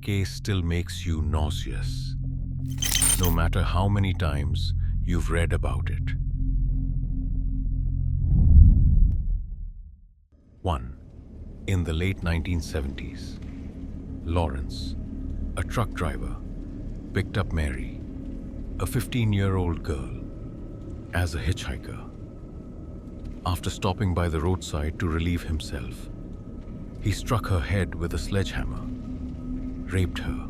case still makes you nauseous, no matter how many times you've read about it. 1. In the late 1970s, Lawrence, a truck driver, picked up Mary, a 15-year-old girl, as a hitchhiker. After stopping by the roadside to relieve himself, he struck her head with a sledgehammer, raped her,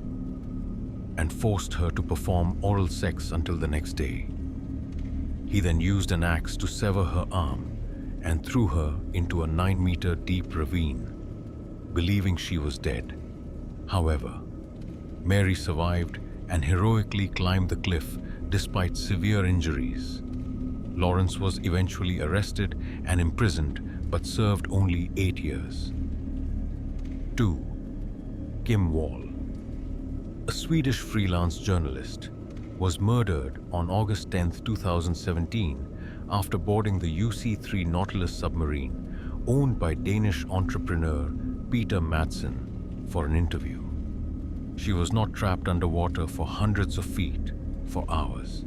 and forced her to perform oral sex until the next day. He then used an axe to sever her arm and threw her into a 9-meter deep ravine, believing she was dead. However, Mary survived and heroically climbed the cliff despite severe injuries. Lawrence was eventually arrested and imprisoned but served only 8 years. 2. Kim Wall, a Swedish freelance journalist, was murdered on August 10, 2017 after boarding the UC-3 Nautilus submarine owned by Danish entrepreneur Peter Madsen for an interview. She was not trapped underwater for hundreds of feet for hours.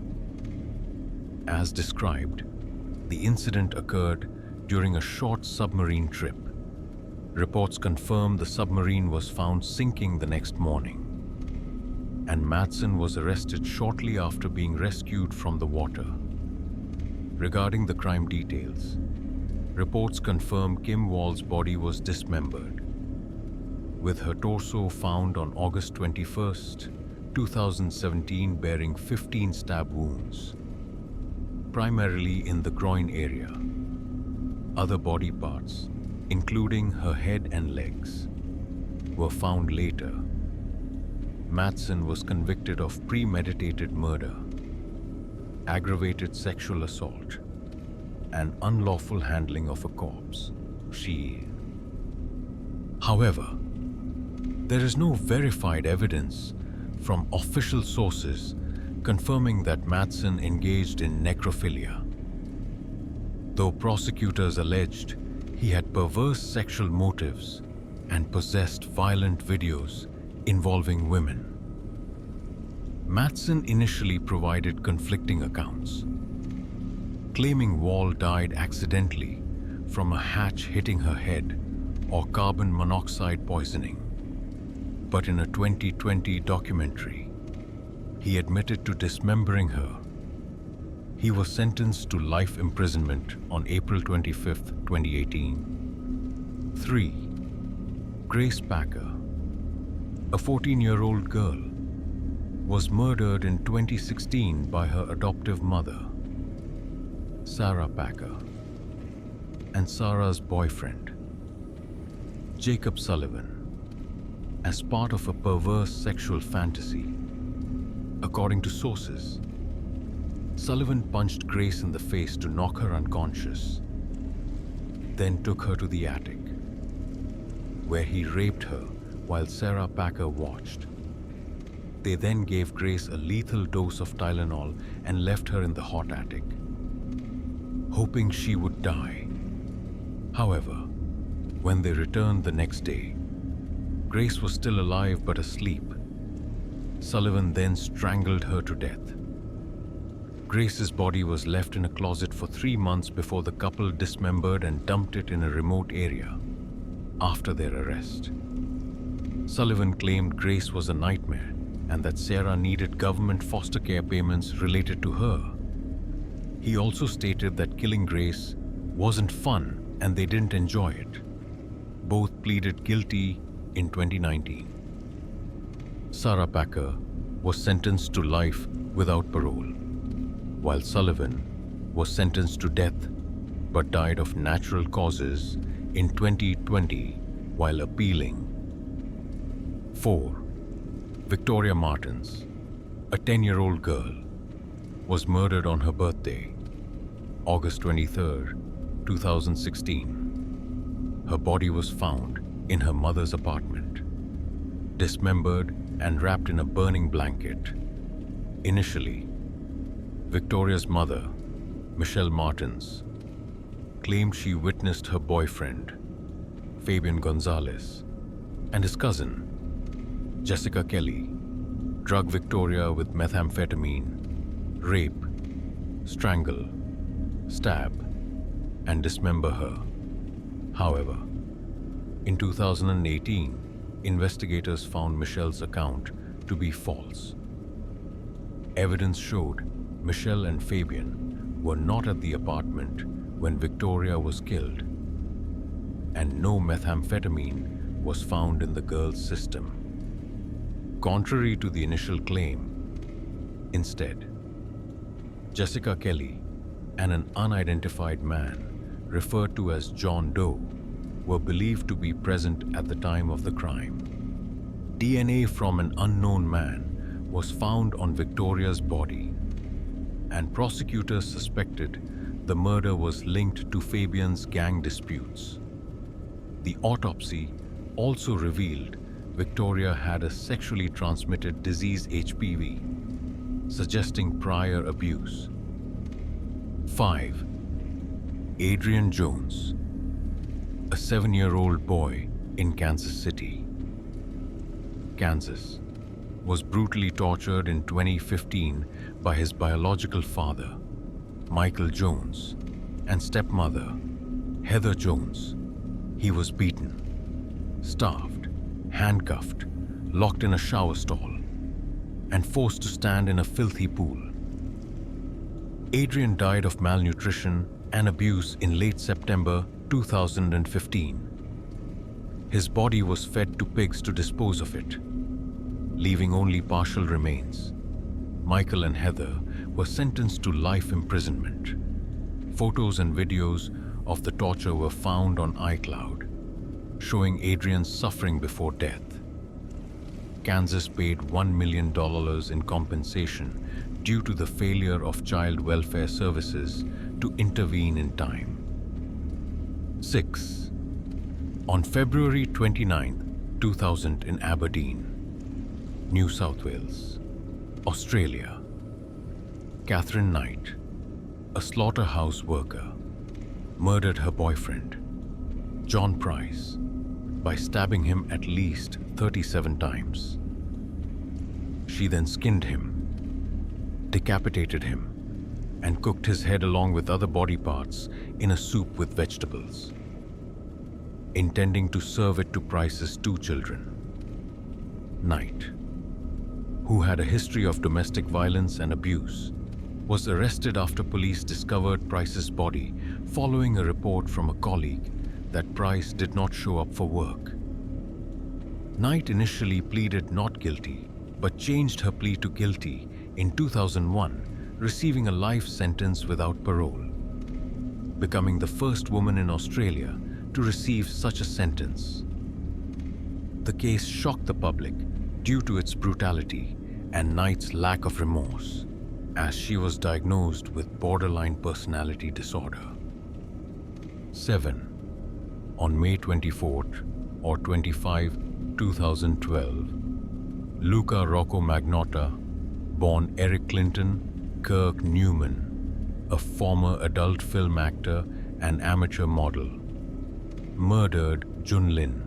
As described, the incident occurred during a short submarine trip. Reports confirmed the submarine was found sinking the next morning, and Madsen was arrested shortly after being rescued from the water. Regarding the crime details, reports confirm Kim Wall's body was dismembered, with her torso found on August 21, 2017 bearing 15 stab wounds, primarily in the groin area. Other body parts, including her head and legs, were found later. Madsen was convicted of premeditated murder, aggravated sexual assault, and unlawful handling of a corpse. However, there is no verified evidence from official sources confirming that Madsen engaged in necrophilia, though prosecutors alleged he had perverse sexual motives and possessed violent videos involving women. Madsen initially provided conflicting accounts, claiming Wall died accidentally from a hatch hitting her head or carbon monoxide poisoning. But in a 2020 documentary, he admitted to dismembering her. He was sentenced to life imprisonment on April 25, 2018. 3. Grace Packer, a 14-year-old girl, was murdered in 2016 by her adoptive mother, Sarah Packer, and Sarah's boyfriend, Jacob Sullivan, as part of a perverse sexual fantasy. According to sources, Sullivan punched Grace in the face to knock her unconscious, then took her to the attic, where he raped her while Sarah Packer watched. They then gave Grace a lethal dose of Tylenol and left her in the hot attic, hoping she would die. However, when they returned the next day, Grace was still alive but asleep. Sullivan then strangled her to death. Grace's body was left in a closet for 3 months before the couple dismembered and dumped it in a remote area after their arrest. Sullivan claimed Grace was a nightmare and that Sarah needed government foster care payments related to her. He also stated that killing Grace wasn't fun and they didn't enjoy it. Both pleaded guilty in 2019. Sarah Packer was sentenced to life without parole, while Sullivan was sentenced to death but died of natural causes in 2020 while appealing. 4. Victoria Martins, a 10-year-old girl, was murdered on her birthday, August 23, 2016. Her body was found in her mother's apartment, dismembered and wrapped in a burning blanket. Initially, Victoria's mother, Michelle Martins, claimed she witnessed her boyfriend, Fabian Gonzalez, and his cousin, Jessica Kelly, drug Victoria with methamphetamine, rape, strangle, stab, and dismember her. However, in 2018, investigators found Michelle's account to be false. Evidence showed Michelle and Fabian were not at the apartment when Victoria was killed, and no methamphetamine was found in the girl's system. Contrary to the initial claim, instead, Jessica Kelly and an unidentified man referred to as John Doe were believed to be present at the time of the crime. DNA from an unknown man was found on Victoria's body, and prosecutors suspected the murder was linked to Fabian's gang disputes. The autopsy also revealed Victoria had a sexually transmitted disease HPV, suggesting prior abuse. 5. Adrian Jones, a 7-year-old boy in Kansas City, Kansas, was brutally tortured in 2015 by his biological father, Michael Jones, and stepmother, Heather Jones. He was beaten, starved, handcuffed, locked in a shower stall, and forced to stand in a filthy pool. Adrian died of malnutrition and abuse in late September 2015. His body was fed to pigs to dispose of it, leaving only partial remains. Michael and Heather were sentenced to life imprisonment. Photos and videos of the torture were found on iCloud, showing Adrian's suffering before death. Kansas paid $1 million in compensation due to the failure of child welfare services to intervene in time. 6. On February 29, 2000 in Aberdeen, New South Wales, Australia, Catherine Knight, a slaughterhouse worker, murdered her boyfriend, John Price, by stabbing him at least 37 times. She then skinned him, decapitated him, and cooked his head along with other body parts in a soup with vegetables, intending to serve it to Price's 2 children. Knight, who had a history of domestic violence and abuse, was arrested after police discovered Price's body following a report from a colleague that Price did not show up for work. Knight initially pleaded not guilty, but changed her plea to guilty in 2001, receiving a life sentence without parole, becoming the first woman in Australia to receive such a sentence. The case shocked the public due to its brutality and Knight's lack of remorse, as she was diagnosed with borderline personality disorder. 7. On May 24 or 25, 2012, Luca Rocco Magnotta, born Eric Clinton Kirk Newman, a former adult film actor and amateur model, murdered Jun Lin,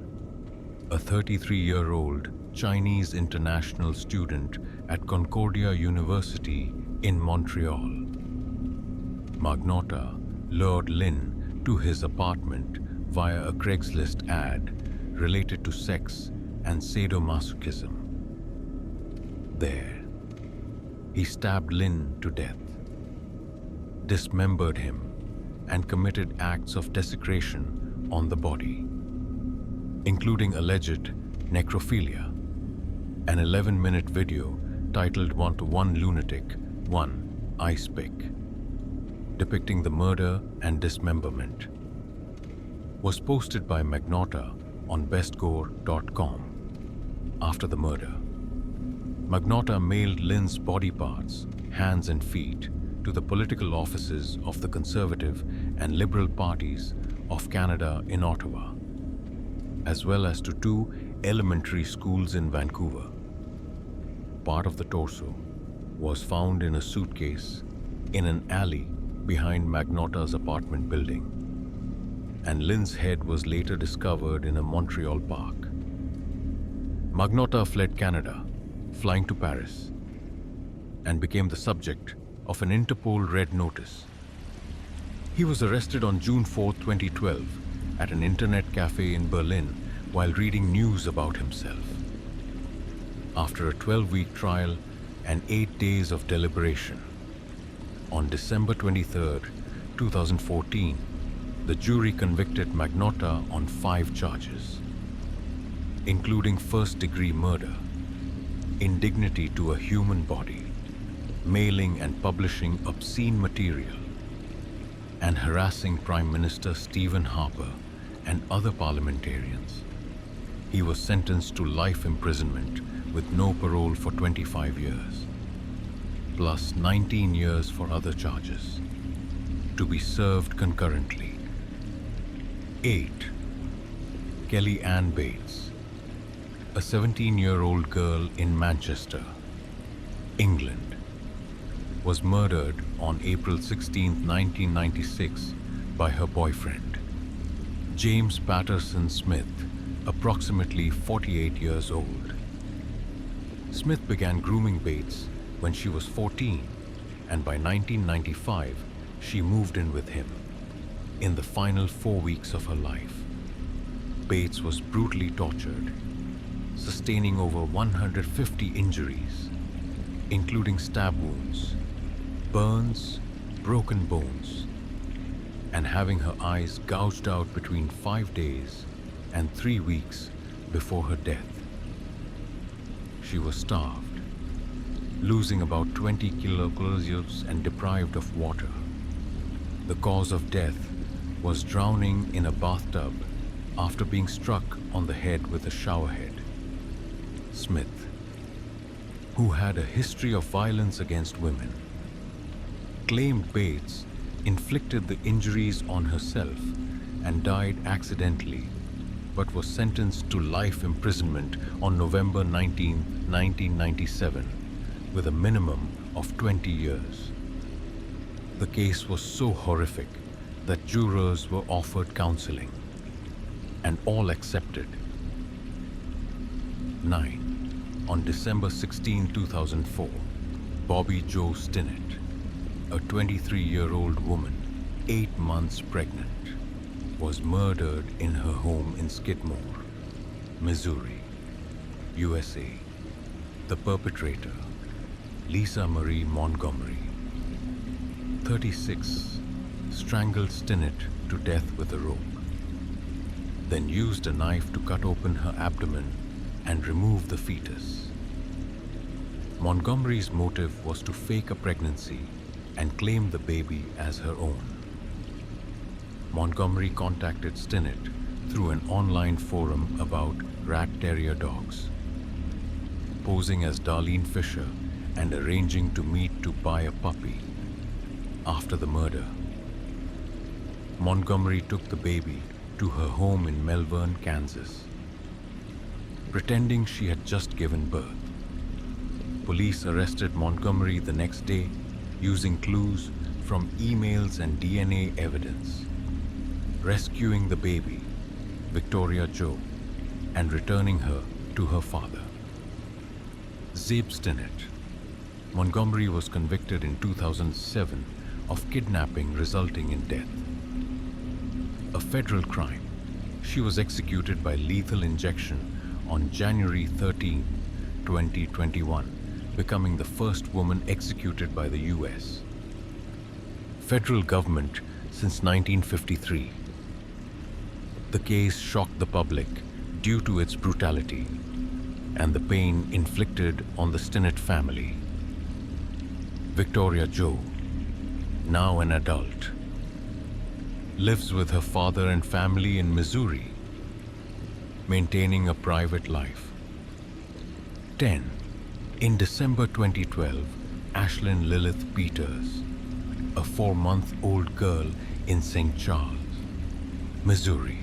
a 33-year-old Chinese international student at Concordia University in Montreal. Magnotta lured Lin to his apartment via a Craigslist ad related to sex and sadomasochism. There, he stabbed Lin to death, dismembered him, and committed acts of desecration on the body, including alleged necrophilia. An 11-minute video titled One Lunatic, One Ice Pick, depicting the murder and dismemberment, was posted by Magnotta on bestgore.com. After the murder, Magnotta mailed Lin's body parts, hands and feet, to the political offices of the Conservative and Liberal parties of Canada in Ottawa, as well as to 2 elementary schools in Vancouver. Part of the torso was found in a suitcase in an alley behind Magnotta's apartment building, and Lin's head was later discovered in a Montreal park. Magnotta fled Canada, flying to Paris, and became the subject of an Interpol Red Notice. He was arrested on June 4, 2012, at an internet cafe in Berlin while reading news about himself. After a 12-week trial and 8 days of deliberation, on December 23, 2014, the jury convicted Magnotta on 5 charges, including first-degree murder, indignity to a human body, mailing and publishing obscene material, and harassing Prime Minister Stephen Harper and other parliamentarians. He was sentenced to life imprisonment with no parole for 25 years, plus 19 years for other charges, to be served concurrently. 8. Kelly Ann Bates, a 17-year-old girl in Manchester, England, was murdered on April 16, 1996 by her boyfriend, James Patterson Smith, approximately 48 years old. Smith began grooming Bates when she was 14, and by 1995, she moved in with him. In the final 4 weeks of her life, Bates was brutally tortured, sustaining over 150 injuries, including stab wounds, burns, broken bones, and having her eyes gouged out between 5 days and 3 weeks before her death. She was starved, losing about 20 kilocalories and deprived of water. The cause of death was drowning in a bathtub after being struck on the head with a showerhead. Smith, who had a history of violence against women, claimed Bates inflicted the injuries on herself and died accidentally, but was sentenced to life imprisonment on November 19, 1997, with a minimum of 20 years. The case was so horrific that jurors were offered counseling, and all accepted. 9. On December 16, 2004, Bobby Jo Stinnett, a 23-year-old woman, 8 months pregnant, was murdered in her home in Skidmore, Missouri, USA. The perpetrator, Lisa Marie Montgomery, 36, strangled Stinnett to death with a rope, then used a knife to cut open her abdomen and remove the fetus. Montgomery's motive was to fake a pregnancy and claim the baby as her own. Montgomery contacted Stinnett through an online forum about rat terrier dogs, posing as Darlene Fisher and arranging to meet to buy a puppy. After the murder, Montgomery took the baby to her home in Melbourne, Kansas, pretending she had just given birth. Police arrested Montgomery the next day using clues from emails and DNA evidence, rescuing the baby, Victoria Jo, and returning her to her father. Zabe Stinnett. Montgomery was convicted in 2007 of kidnapping resulting in death. A federal crime. She was executed by lethal injection on January 13, 2021, becoming the first woman executed by the US. Federal government since 1953. The case shocked the public due to its brutality and the pain inflicted on the Stinnett family. Victoria Jo, now an adult, lives with her father and family in Missouri, maintaining a private life. 10. In December 2012, Ashlyn Lilith Peters, a 4-month-old girl in St. Charles, Missouri,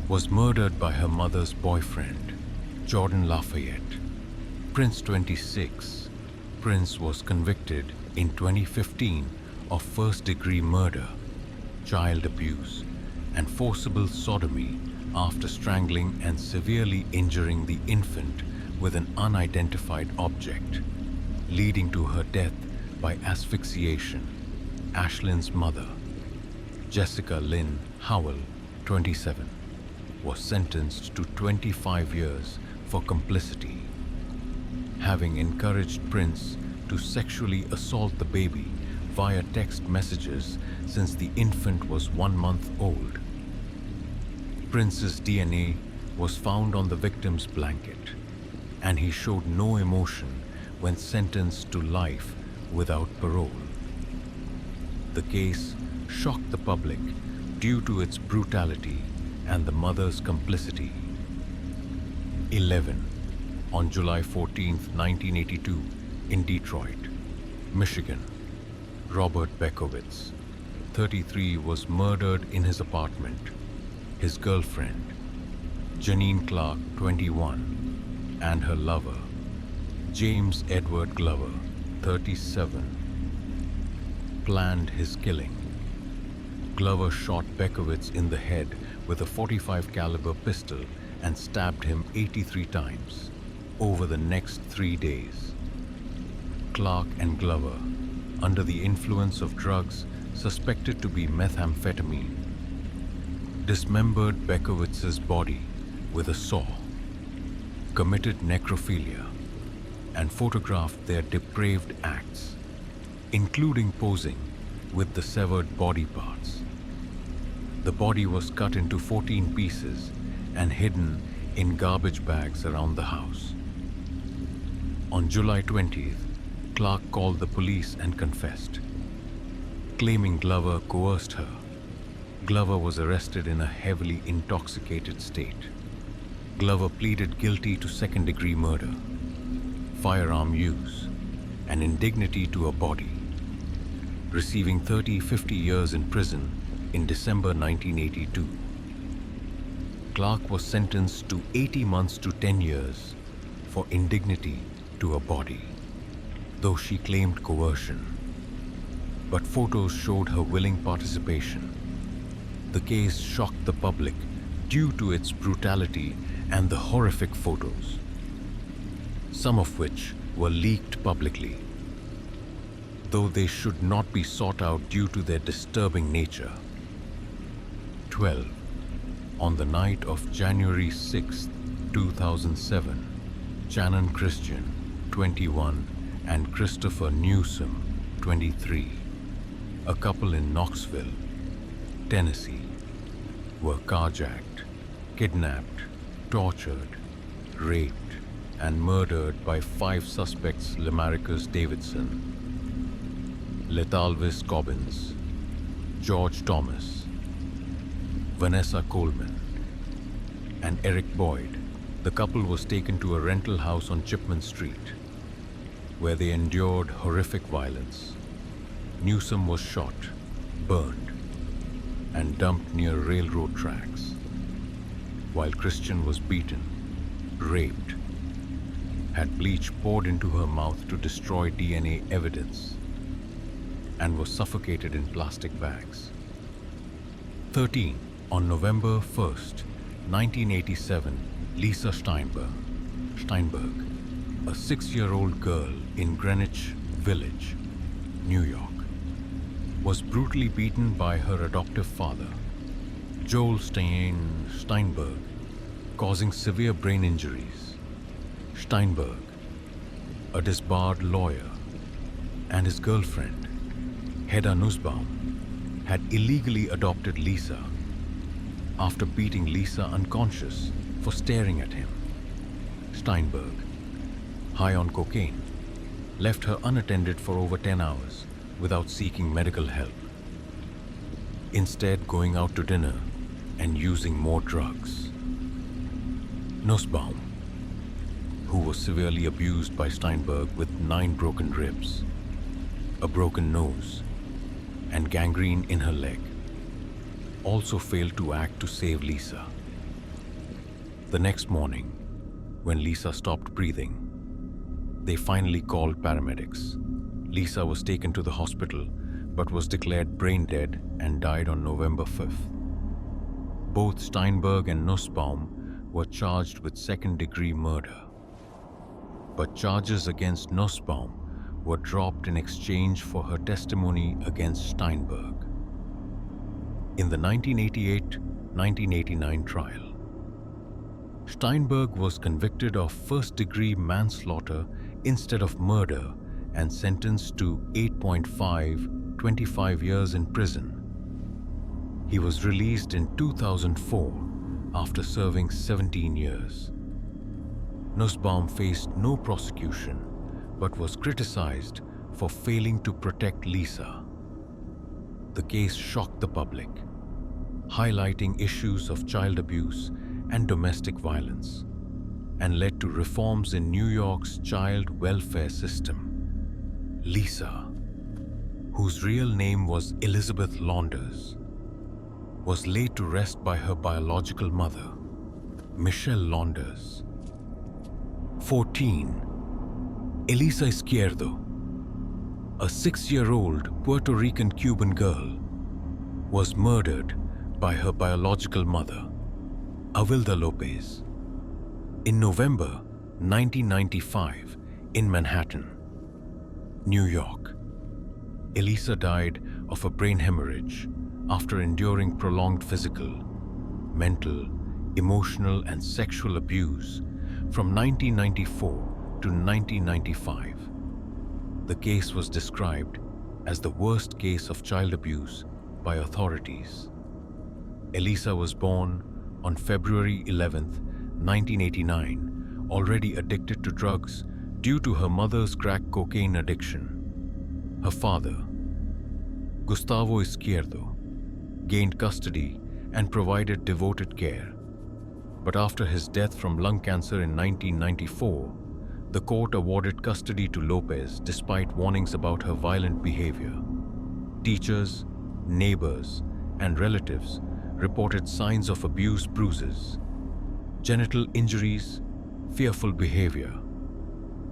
was murdered by her mother's boyfriend, Jordan Lafayette. Prince 26. Prince was convicted in 2015 of first-degree murder, child abuse, and forcible sodomy after strangling and severely injuring the infant with an unidentified object, leading to her death by asphyxiation. Ashlyn's mother, Jessica Lynn Howell, 27, was sentenced to 25 years for complicity, having encouraged Prince to sexually assault the baby via text messages since the infant was 1 month old. Prince's DNA was found on the victim's blanket, and he showed no emotion when sentenced to life without parole. The case shocked the public due to its brutality and the mother's complicity. 11. On July 14, 1982, in Detroit, Michigan, Robert Bekowitz, 33, was murdered in his apartment. His girlfriend, Janine Clark, 21, and her lover, James Edward Glover, 37, planned his killing. Glover shot Bekowitz in the head with a .45 caliber pistol and stabbed him 83 times over the next 3 days. Clark and Glover, under the influence of drugs suspected to be methamphetamine, dismembered Bekowitz's body with a saw, committed necrophilia, and photographed their depraved acts, including posing with the severed body parts. The body was cut into 14 pieces and hidden in garbage bags around the house. On July 20th, Clark called the police and confessed, claiming Glover coerced her. Glover was arrested in a heavily intoxicated state. Glover pleaded guilty to second-degree murder, firearm use, and indignity to a body, receiving 50 years in prison in December 1982. Clark was sentenced to 80 months to 10 years for indignity to a body, though she claimed coercion. But photos showed her willing participation. The case shocked the public due to its brutality and the horrific photos, some of which were leaked publicly, though they should not be sought out due to their disturbing nature. 12. On the night of January 6, 2007, Shannon Christian, 21, and Christopher Newsom, 23, a couple in Knoxville, Tennessee, were carjacked, kidnapped, tortured, raped, and murdered by 5 suspects: Lamarcus Davidson, Lethalvis Cobbins, George Thomas, Vanessa Coleman, and Eric Boyd. The couple was taken to a rental house on Chipman Street, where they endured horrific violence. Newsom was shot, burned, and dumped near railroad tracks, while Christian was beaten, raped, had bleach poured into her mouth to destroy DNA evidence, and was suffocated in plastic bags. 13. On November 1st, 1987, Lisa Steinberg, a 6-year-old girl in Greenwich Village, New York, was brutally beaten by her adoptive father, Joel Steinberg, causing severe brain injuries. Steinberg, a disbarred lawyer, and his girlfriend, Hedda Nussbaum, had illegally adopted Lisa after beating Lisa unconscious for staring at him. Steinberg, high on cocaine, left her unattended for over 10 hours without seeking medical help, instead going out to dinner and using more drugs. Nussbaum, who was severely abused by Steinberg with 9 broken ribs, a broken nose, and gangrene in her leg, also failed to act to save Lisa. The next morning, when Lisa stopped breathing, they finally called paramedics. Lisa was taken to the hospital but was declared brain dead and died on November 5th. Both Steinberg and Nussbaum were charged with second-degree murder. But charges against Nussbaum were dropped in exchange for her testimony against Steinberg. In the 1988-1989 trial, Steinberg was convicted of first-degree manslaughter instead of murder and sentenced to 25 years in prison. He was released in 2004 after serving 17 years. Nussbaum faced no prosecution but was criticized for failing to protect Lisa. The case shocked the public, highlighting issues of child abuse and domestic violence, and led to reforms in New York's child welfare system. Lisa, whose real name was Elizabeth Launders, was laid to rest by her biological mother, Michelle Launders. 14. Elisa Izquierdo, a 6-year-old Puerto Rican Cuban girl, was murdered by her biological mother, Avilda Lopez, in November 1995 in Manhattan, New York. Elisa died of a brain hemorrhage after enduring prolonged physical, mental, emotional, and sexual abuse from 1994 to 1995. The case was described as the worst case of child abuse by authorities. Elisa was born on February 11, 1989, already addicted to drugs due to her mother's crack cocaine addiction. Her father, Gustavo Izquierdo, gained custody and provided devoted care. But after his death from lung cancer in 1994, the court awarded custody to Lopez despite warnings about her violent behavior. Teachers, neighbors, and relatives reported signs of abuse, bruises, genital injuries, fearful behavior.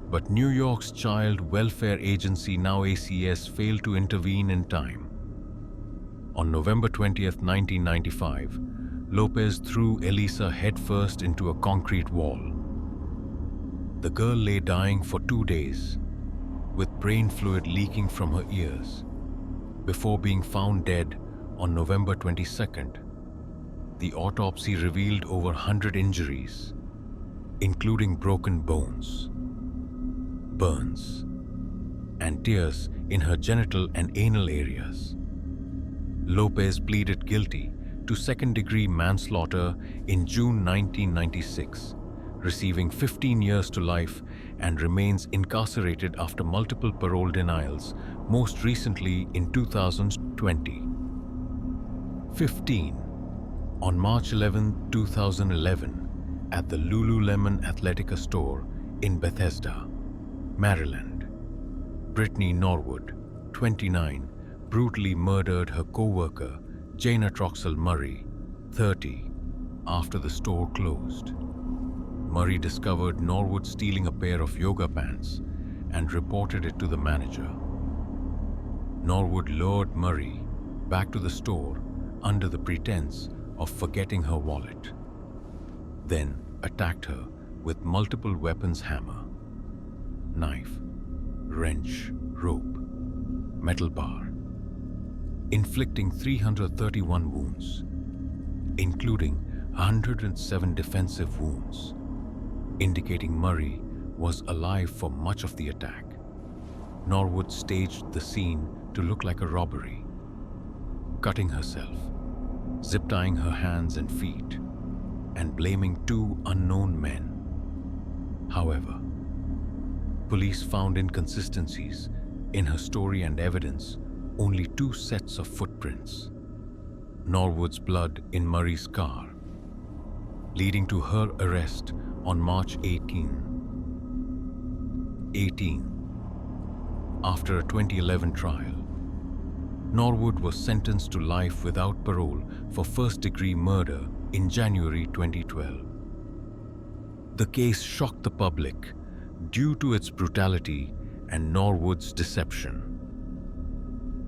But New York's child welfare agency, now ACS, failed to intervene in time. On November 20, 1995, Lopez threw Elisa headfirst into a concrete wall. The girl lay dying for 2 days, with brain fluid leaking from her ears, before being found dead on November 22nd. The autopsy revealed over 100 injuries, including broken bones, burns, and tears in her genital and anal areas. Lopez pleaded guilty to second-degree manslaughter in June 1996, receiving 15 years to life, and remains incarcerated after multiple parole denials, most recently in 2020. 15. On March 11, 2011, at the Lululemon Athletica store in Bethesda, Maryland, Brittany Norwood, 29, brutally murdered her co-worker, Jana Troxell Murray, 30, after the store closed. Murray discovered Norwood stealing a pair of yoga pants and reported it to the manager. Norwood lured Murray back to the store under the pretense of forgetting her wallet, then attacked her with multiple weapons: hammer, knife, wrench, rope, metal bar, inflicting 331 wounds, including 107 defensive wounds, indicating Murray was alive for much of the attack. Norwood staged the scene to look like a robbery, cutting herself, zip-tying her hands and feet, and blaming 2 unknown men. However, police found inconsistencies in her story and evidence only 2 sets of footprints: Norwood's blood in Murray's car, leading to her arrest on March 18. After a 2011 trial, Norwood was sentenced to life without parole for first-degree murder in January 2012. The case shocked the public due to its brutality and Norwood's deception.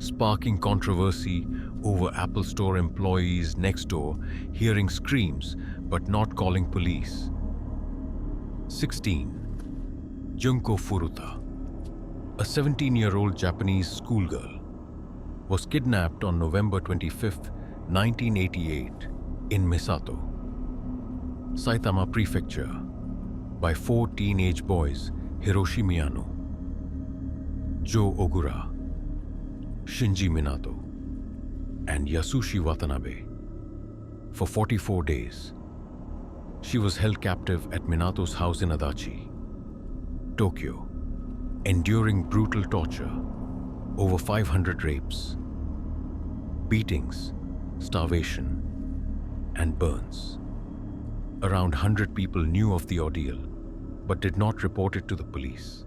sparking controversy over Apple Store employees next door hearing screams but not calling police. 16. Junko Furuta, a 17-year-old Japanese schoolgirl, was kidnapped on November 25, 1988, in Misato, Saitama Prefecture, by 4 teenage boys: Hiroshi Miyano, Joe Ogura, Shinji Minato, and Yasushi Watanabe. For 44 days, she was held captive at Minato's house in Adachi, Tokyo, enduring brutal torture, over 500 rapes, beatings, starvation, and burns. Around 100 people knew of the ordeal, but did not report it to the police,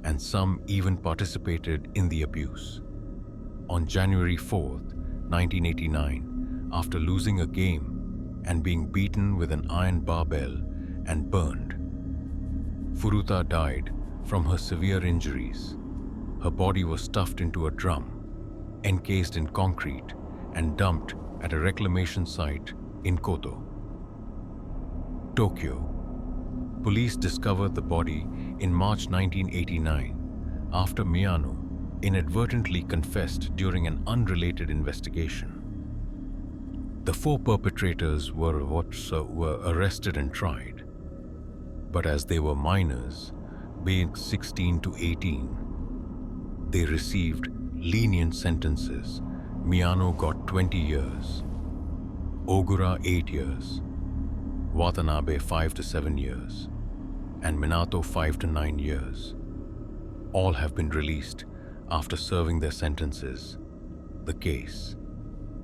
and some even participated in the abuse. On January 4th, 1989, after losing a game and being beaten with an iron barbell and burned, Furuta died from her severe injuries. Her body was stuffed into a drum, encased in concrete, and dumped at a reclamation site in Koto, Tokyo. Police discovered the body in March 1989 after Miyano inadvertently confessed during an unrelated investigation. The 4 perpetrators were arrested and tried, but as they were minors, being 16 to 18, they received lenient sentences. Miyano got 20 years, Ogura 8 years, Watanabe 5 to 7 years, and Minato 5 to 9 years. All have been released after serving their sentences. The case,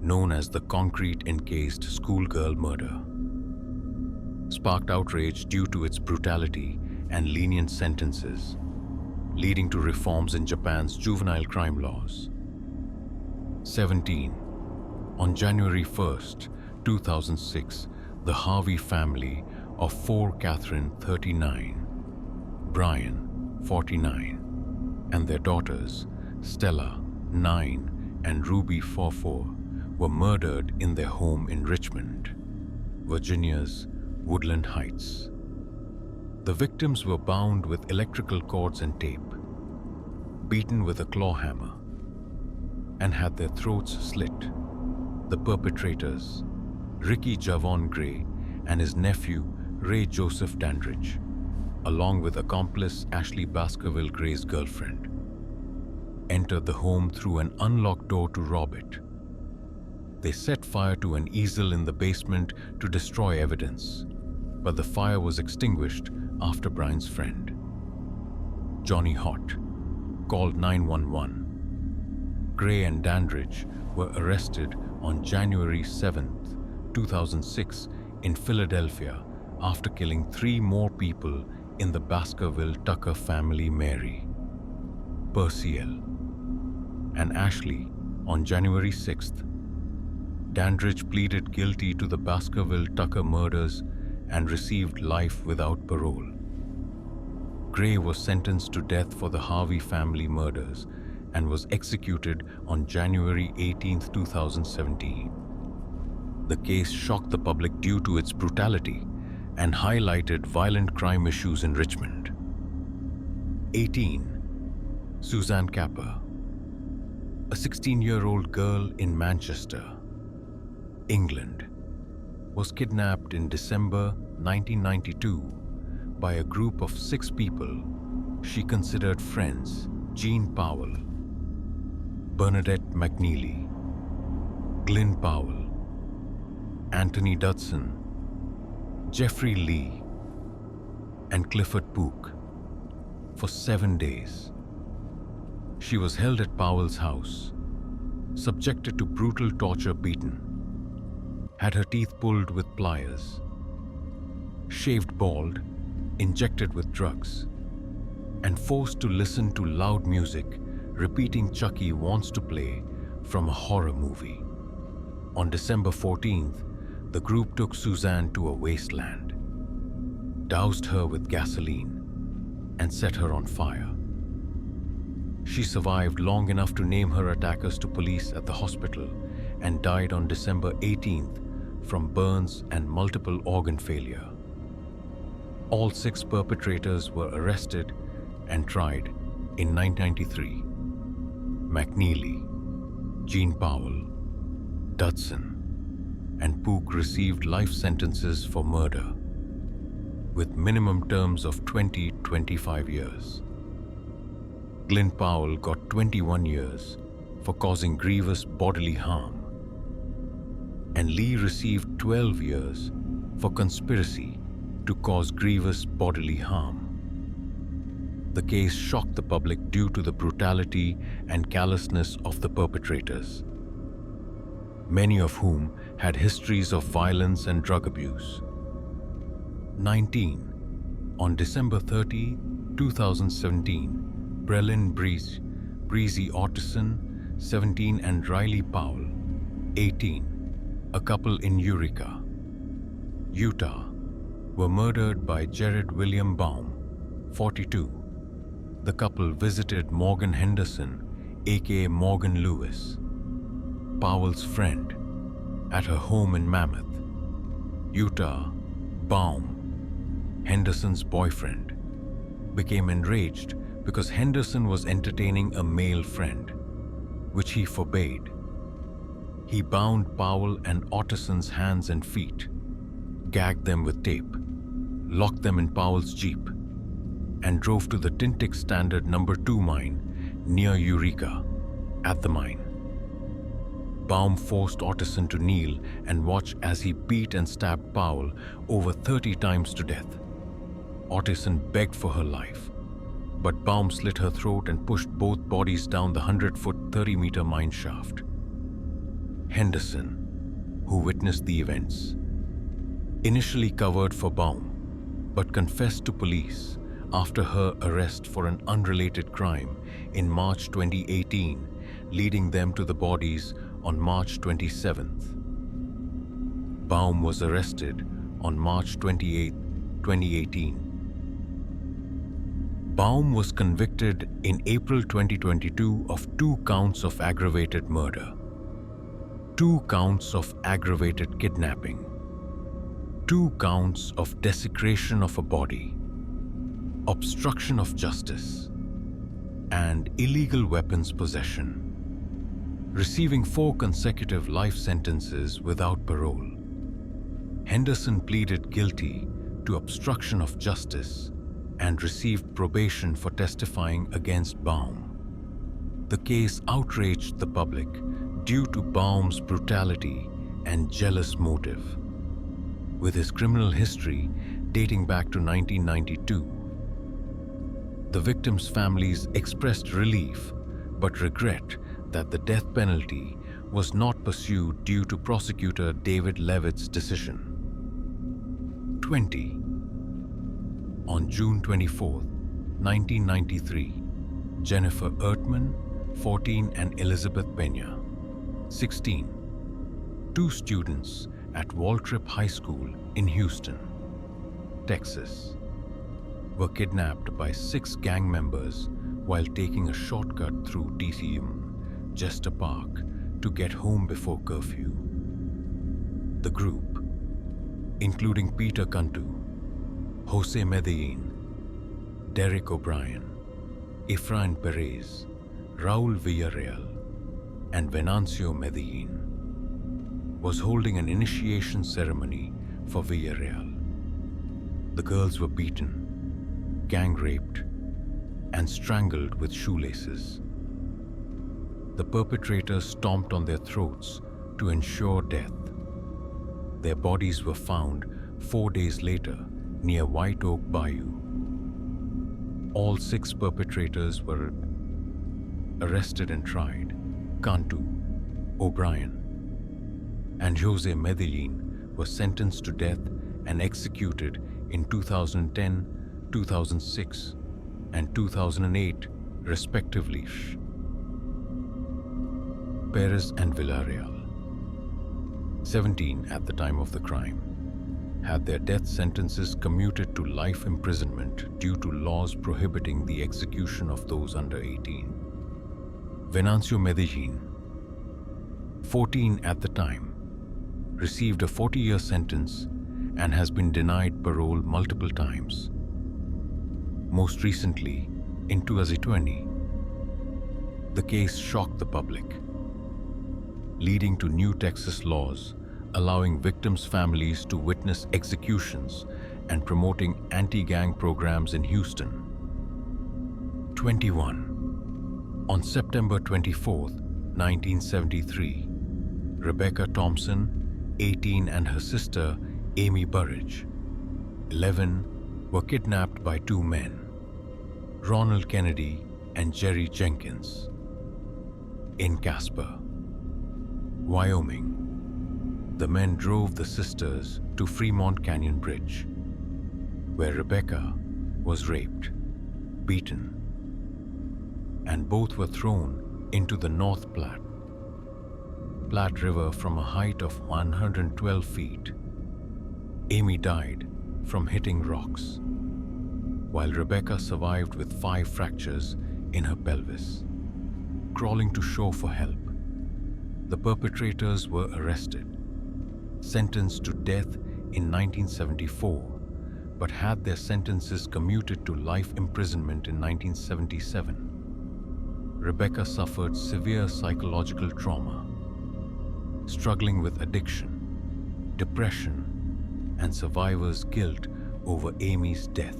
known as the concrete-encased schoolgirl murder, sparked outrage due to its brutality and lenient sentences, leading to reforms in Japan's juvenile crime laws. 17. On January 1st, 2006, the Harvey family of 4 Catherine, 39, Brian, 49, and their daughters, Stella, 9, and Ruby, 44, were murdered in their home in Richmond, Virginia's Woodland Heights. The victims were bound with electrical cords and tape, beaten with a claw hammer, and had their throats slit. The perpetrators, Ricky Javon Gray and his nephew Ray Joseph Dandridge, along with accomplice Ashley Baskerville Gray's girlfriend, entered the home through an unlocked door to rob it. They set fire to an easel in the basement to destroy evidence, but the fire was extinguished after Brian's friend, Johnny Hott, called 911. Gray and Dandridge were arrested on January 7, 2006 in Philadelphia after killing 3 more people in the Baskerville-Tucker family: Mary, Perciel, and Ashley on January 6th. Dandridge pleaded guilty to the Baskerville-Tucker murders and received life without parole. Gray was sentenced to death for the Harvey family murders and was executed on January 18, 2017. The case shocked the public due to its brutality and highlighted violent crime issues in Richmond. 18. Suzanne Capper, a 16-year-old girl in Manchester, England, was kidnapped in December 1992 by a group of 6 people she considered friends: Jean Powell, Bernadette McNeely, Glyn Powell, Anthony Dudson, Jeffrey Lee, and Clifford Pook, for 7 days. She was held at Powell's house, subjected to brutal torture, beaten, had her teeth pulled with pliers, shaved bald, injected with drugs, and forced to listen to loud music, repeating "Chucky wants to play" from a horror movie. On December 14th, the group took Suzanne to a wasteland, doused her with gasoline, and set her on fire. She survived long enough to name her attackers to police at the hospital and died on December 18th from burns and multiple organ failure. All 6 perpetrators were arrested and tried in 1993. McNeely, Jean Powell, Dudson, and Pook received life sentences for murder, with minimum terms of 20-25 years. Glenn Powell got 21 years for causing grievous bodily harm, and Lee received 12 years for conspiracy to cause grievous bodily harm. The case shocked the public due to the brutality and callousness of the perpetrators, many of whom had histories of violence and drug abuse. 19. On December 30, 2017, Brelyn Breezy Otteson, 17, and Riley Powell, 18, a couple in Eureka, Utah, were murdered by Jared William Baum, 42. The couple visited Morgan Henderson, aka Morgan Lewis, Powell's friend, at her home in Mammoth, Utah. Baum, Henderson's boyfriend, became enraged because Henderson was entertaining a male friend, which he forbade. He bound Powell and Otteson's hands and feet, gagged them with tape, locked them in Powell's Jeep, and drove to the Tintic Standard No. 2 mine near Eureka. At the mine, Baum forced Otteson to kneel and watch as he beat and stabbed Powell over 30 times to death. Otteson begged for her life, but Baum slit her throat and pushed both bodies down the 100-foot, 30-meter mine shaft. Henderson, who witnessed the events, initially covered for Baum, but confessed to police after her arrest for an unrelated crime in March 2018, leading them to the bodies on March 27th. Baum was arrested on March 28, 2018. Baum was convicted in April 2022 of 2 counts of aggravated murder, 2 counts of aggravated kidnapping, 2 counts of desecration of a body, obstruction of justice, and illegal weapons possession, receiving 4 consecutive life sentences without parole. Henderson pleaded guilty to obstruction of justice and received probation for testifying against Baum. The case outraged the public due to Baum's brutality and jealous motive. With his criminal history dating back to 1992, the victims' families expressed relief but regret that the death penalty was not pursued due to prosecutor David Levitt's decision. 20. On June 24, 1993, Jennifer Ertman, 14, and Elizabeth Pena, 16, 2 students at Waltrip High School in Houston, Texas, were kidnapped by 6 gang members while taking a shortcut through TCM, Jester Park, to get home before curfew. The group, including Peter Cantu, Jose Medellin, Derek O'Brien, Efrain Perez, Raul Villarreal, and Venancio Medellin, was holding an initiation ceremony for Villarreal. The girls were beaten, gang-raped, and strangled with shoelaces. The perpetrators stomped on their throats to ensure death. Their bodies were found 4 days later near White Oak Bayou. All 6 perpetrators were arrested and tried. Cantu, O'Brien, and Jose Medellin were sentenced to death and executed in 2010, 2006, and 2008, respectively. Perez and Villarreal, 17 at the time of the crime, had their death sentences commuted to life imprisonment due to laws prohibiting the execution of those under 18. Venancio Medellin, 14 at the time, received a 40-year sentence and has been denied parole multiple times. Most recently, in 2020, the case shocked the public, leading to new Texas laws allowing victims' families to witness executions and promoting anti-gang programs in Houston. 21. On September 24, 1973, Rebecca Thompson, 18, and her sister, Amy Burridge, 11, were kidnapped by two men, Ronald Kennedy and Jerry Jenkins, in Casper, Wyoming. The men drove the sisters to Fremont Canyon Bridge, where Rebecca was raped, beaten, and both were thrown into the North Platte River from a height of 112 feet. Amy died from hitting rocks, while Rebecca survived with 5 fractures in her pelvis. Crawling to shore for help, the perpetrators were arrested, sentenced to death in 1974, but had their sentences commuted to life imprisonment in 1977. Rebecca suffered severe psychological trauma, struggling with addiction, depression, and survivor's guilt over Amy's death.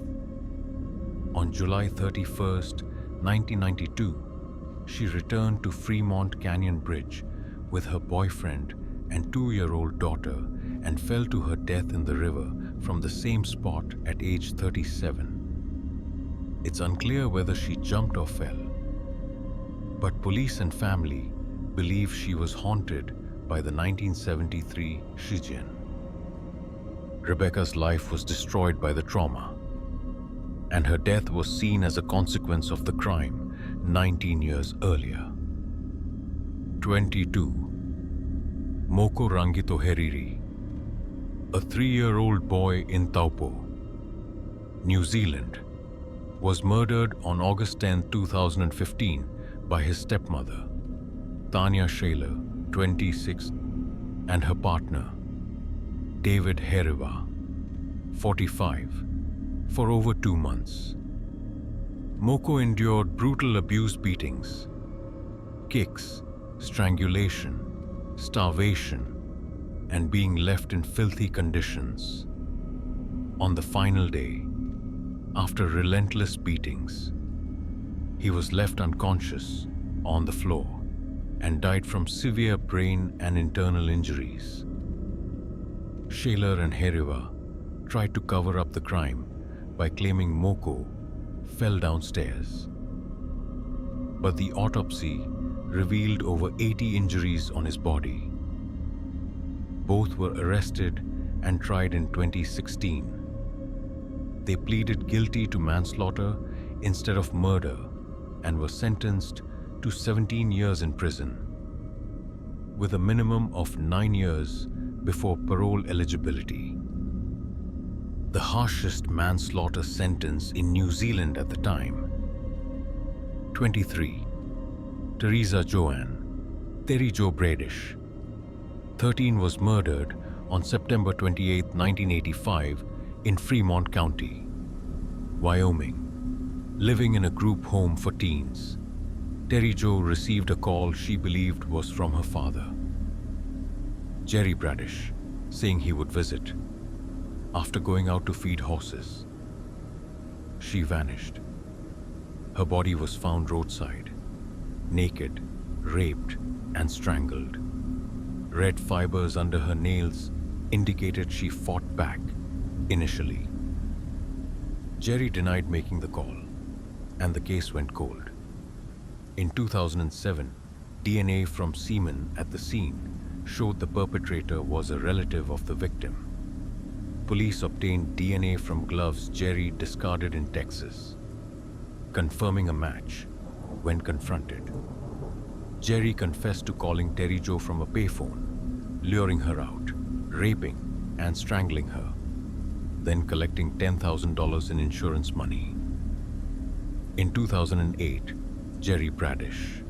On July 31, 1992, she returned to Fremont Canyon Bridge with her boyfriend and 2-year-old daughter and fell to her death in the river from the same spot at age 37. It's unclear whether she jumped or fell, but police and family believe she was haunted by the 1973 Shijian. Rebecca's life was destroyed by the trauma, and her death was seen as a consequence of the crime 19 years earlier. 22. Moko Rangito Heriri, a 3-year-old boy in Taupo, New Zealand, was murdered on August 10, 2015 by his stepmother, Tanya Shaler, 26, and her partner, David Heriwa, 45, for over 2 months. Moko endured brutal abuse, beatings, kicks, strangulation, starvation, and being left in filthy conditions. On the final day, after relentless beatings, he was left unconscious on the floor and died from severe brain and internal injuries. Shaler and Heriwa tried to cover up the crime by claiming Moko fell downstairs, but the autopsy revealed over 80 injuries on his body. Both were arrested and tried in 2016. They pleaded guilty to manslaughter instead of murder and were sentenced to 17 years in prison, with a minimum of 9 years before parole eligibility. The harshest manslaughter sentence in New Zealand at the time. 23. Teresa Joanne, Terry Jo Bradish, 13, was murdered on September 28, 1985 in Fremont County, Wyoming. Living in a group home for teens, Terry Jo received a call she believed was from her father, Jerry Bradish, saying he would visit. After going out to feed horses, she vanished. Her body was found roadside, naked, raped, and strangled. Red fibers under her nails indicated she fought back initially. Jerry denied making the call, and the case went cold. In 2007, DNA from semen at the scene showed the perpetrator was a relative of the victim. Police obtained DNA from gloves Jerry discarded in Texas, confirming a match when confronted. Jerry confessed to calling Terry Jo from a payphone, luring her out, raping and strangling her, then collecting $10,000 in insurance money. In 2008, Jerry Bradish,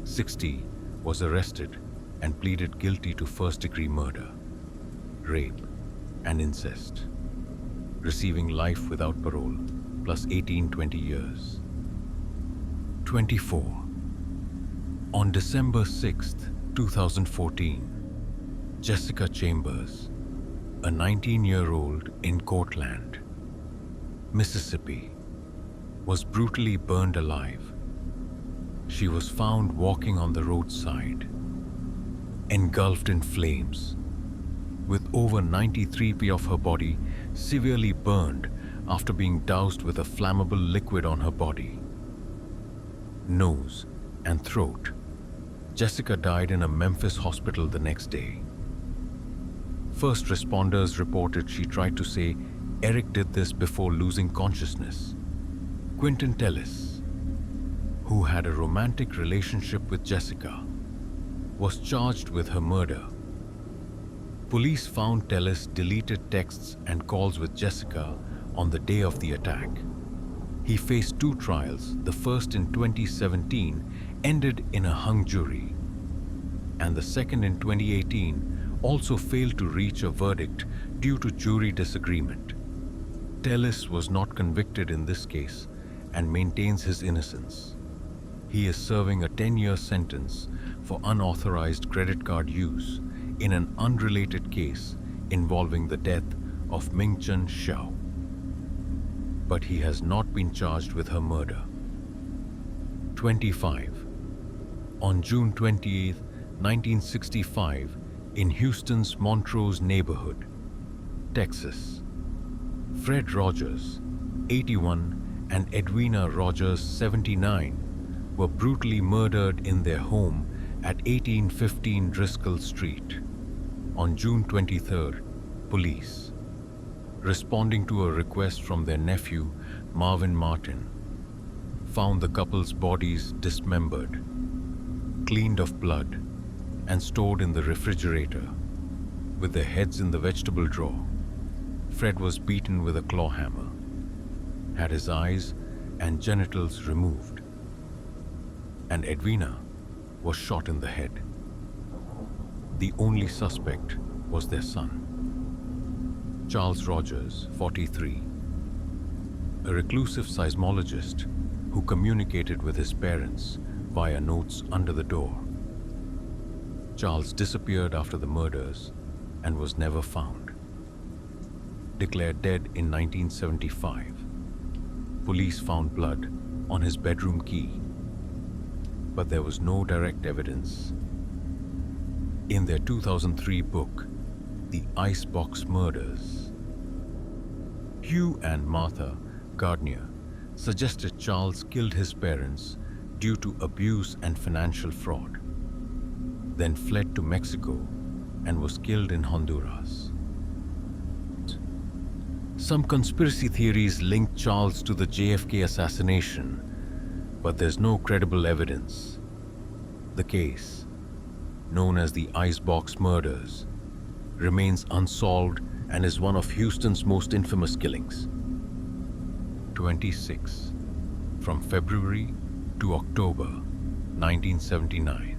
60, was arrested and pleaded guilty to first-degree murder, rape, and incest, receiving life without parole plus 18-20 years. 24. On December 6, 2014, Jessica Chambers, a 19-year-old in Cortland, Mississippi, was brutally burned alive. She was found walking on the roadside, engulfed in flames, with over 93% of her body severely burned after being doused with a flammable liquid on her body, nose, and throat. Jessica died in a Memphis hospital the next day. First responders reported she tried to say Eric did this before losing consciousness. Quentin Tellis, who had a romantic relationship with Jessica, was charged with her murder. Police found Tellis deleted texts and calls with Jessica on the day of the attack. He faced 2 trials, the first in 2017 ended in a hung jury, and the second in 2018 also failed to reach a verdict due to jury disagreement. Tellis was not convicted in this case and maintains his innocence. He is serving a 10-year sentence for unauthorized credit card use in an unrelated case involving the death of Ming-Chen Xiao. But he has not been charged with her murder. 25. On June 28, 1965, in Houston's Montrose neighborhood, Texas, Fred Rogers, 81, and Edwina Rogers, 79, were brutally murdered in their home at 1815 Driscoll Street. On June 23, police, responding to a request from their nephew, Marvin Martin, found the couple's bodies dismembered, cleaned of blood, and stored in the refrigerator, with their heads in the vegetable drawer. Fred was beaten with a claw hammer, had his eyes and genitals removed, and Edwina was shot in the head. The only suspect was their son, Charles Rogers, 43, a reclusive seismologist who communicated with his parents via notes under the door. Charles disappeared after the murders and was never found. Declared dead in 1975, police found blood on his bedroom key, but there was no direct evidence. In their 2003 book, The Icebox Murders, Hugh and Martha Gardner suggested Charles killed his parents due to abuse and financial fraud, then fled to Mexico and was killed in Honduras. Some conspiracy theories link Charles to the JFK assassination, but there's no credible evidence. The case, known as the Icebox Murders, remains unsolved and is one of Houston's most infamous killings. 26. From February to October 1979,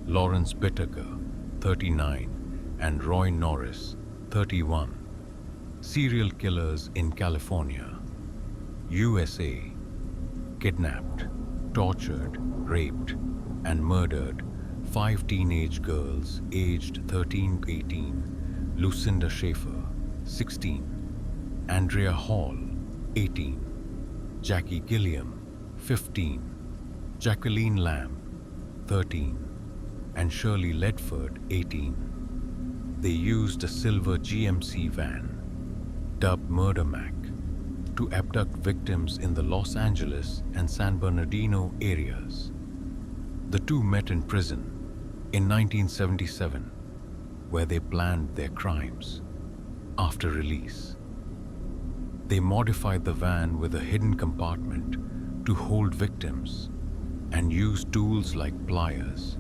Lawrence Bittaker, 39, and Roy Norris, 31, serial killers in California, USA, kidnapped, tortured, raped, and murdered 5 teenage girls aged 13-18, Lucinda Schaefer, 16, Andrea Hall, 18, Jackie Gilliam, 15, Jacqueline Lamb, 13, and Shirley Ledford, 18. They used a silver GMC van, dubbed Murder Mac, to abduct victims in the Los Angeles and San Bernardino areas. The two met in prison in 1977, where they planned their crimes. After release, they modified the van with a hidden compartment to hold victims and used tools like pliers,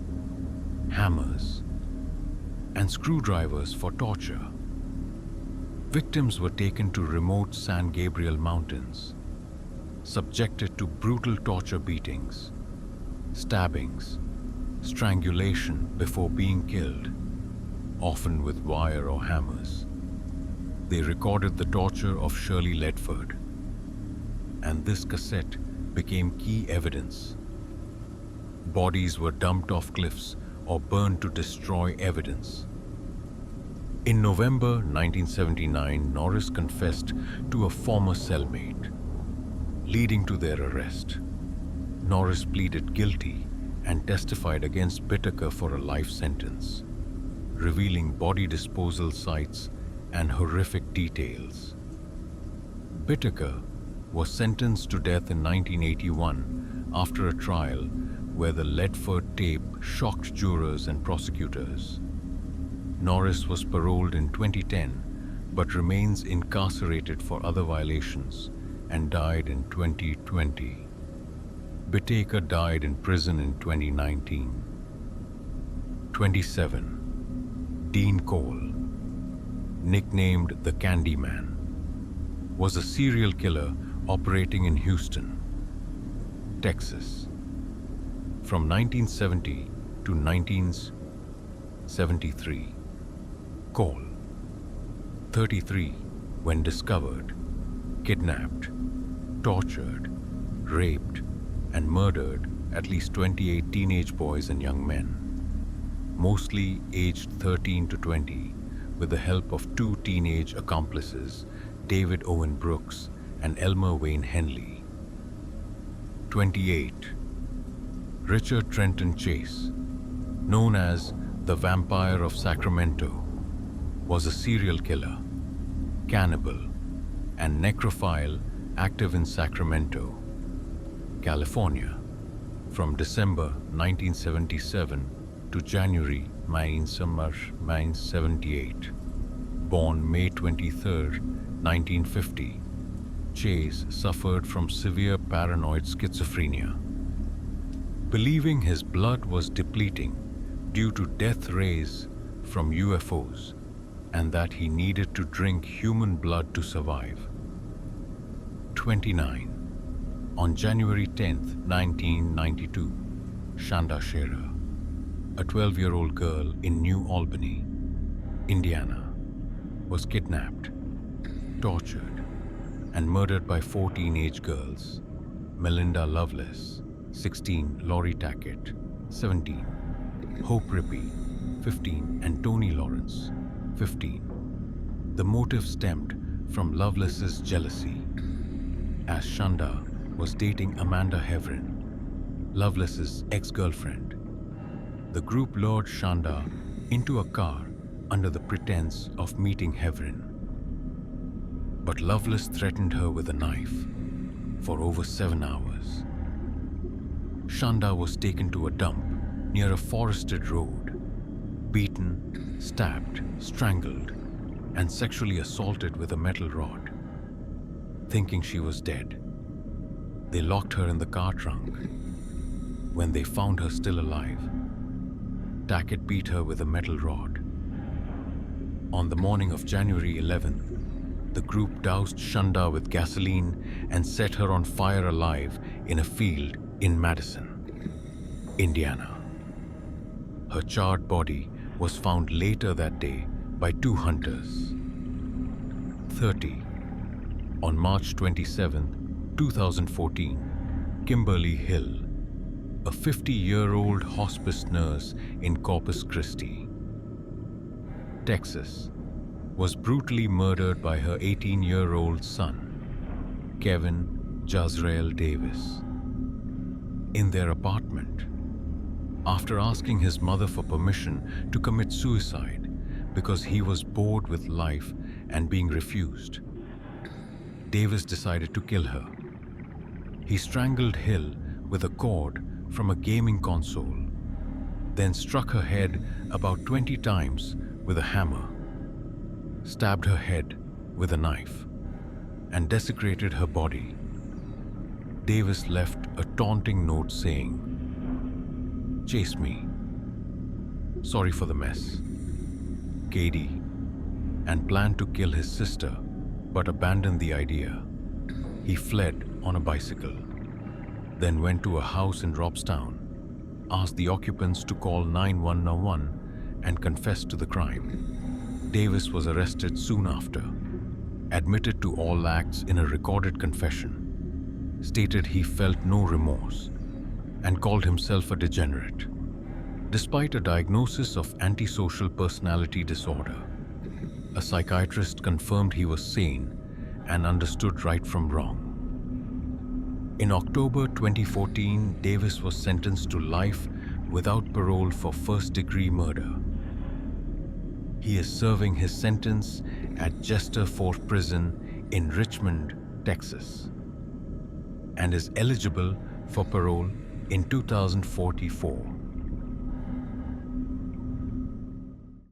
hammers, and screwdrivers for torture. Victims were taken to remote San Gabriel Mountains, subjected to brutal torture beatings, stabbings, strangulation before being killed, often with wire or hammers. They recorded the torture of Shirley Ledford, and this cassette became key evidence. Bodies were dumped off cliffs or burned to destroy evidence. In November 1979, Norris confessed to a former cellmate, leading to their arrest. Norris pleaded guilty and testified against Whittaker for a life sentence, revealing body disposal sites and horrific details. Whittaker was sentenced to death in 1981 after a trial where the Ledford tape shocked jurors and prosecutors. Norris was paroled in 2010 but remains incarcerated for other violations and died in 2020. Whittaker died in prison in 2019. 27. Dean Cole, nicknamed the Candyman, was a serial killer operating in Houston, Texas. From 1970 to 1973, Cole, 33, when discovered, kidnapped, tortured, raped, and murdered at least 28 teenage boys and young men, mostly aged 13 to 20, with the help of two teenage accomplices, David Owen Brooks and Elmer Wayne Henley. 28. Richard Trenton Chase, known as the Vampire of Sacramento, was a serial killer, cannibal, and necrophile active in Sacramento, California, from December 1977 to January 1978. Born May 23, 1950, Chase suffered from severe paranoid schizophrenia. Believing his blood was depleting due to death rays from UFOs and that he needed to drink human blood to survive. 29. On January 10, 1992, Shanda Shearer, a 12-year-old girl in New Albany, Indiana, was kidnapped, tortured, and murdered by 4 teenage girls: Melinda Loveless, 16, Lori Tackett, 17, Hope Rippey, 15, and Tony Lawrence, 15. The motive stemmed from Loveless's jealousy, as Shanda was dating Amanda Heverin, Loveless's ex-girlfriend. The group lured Shanda into a car under the pretense of meeting Heverin. But Loveless threatened her with a knife for over 7 hours. Shanda was taken to a dump near a forested road, beaten, stabbed, strangled, and sexually assaulted with a metal rod. Thinking she was dead, they locked her in the car trunk. When they found her still alive, Tackett beat her with a metal rod. On the morning of January 11th, the group doused Shanda with gasoline and set her on fire alive in a field in Madison, Indiana. Her charred body was found later that day by 2 hunters. 30. On March 27, 2014, Kimberly Hill, a 50-year-old hospice nurse in Corpus Christi, Texas, was brutally murdered by her 18-year-old son, Kevin Jazrael Davis, in their apartment, after asking his mother for permission to commit suicide because he was bored with life and being refused. Davis decided to kill her. He strangled Hill with a cord from a gaming console, then struck her head about 20 times with a hammer, stabbed her head with a knife, and desecrated her body. Davis left a taunting note saying, "Chase me. Sorry for the mess. Katie," and planned to kill his sister, but abandoned the idea. He fled on a bicycle, then went to a house in Robstown, asked the occupants to call 911 and confess to the crime. Davis was arrested soon after, admitted to all acts in a recorded confession, stated he felt no remorse, and called himself a degenerate. Despite a diagnosis of antisocial personality disorder, a psychiatrist confirmed he was sane and understood right from wrong. In October 2014, Davis was sentenced to life without parole for first-degree murder. He is serving his sentence at Jester Fort Prison in Richmond, Texas, and is eligible for parole in 2044.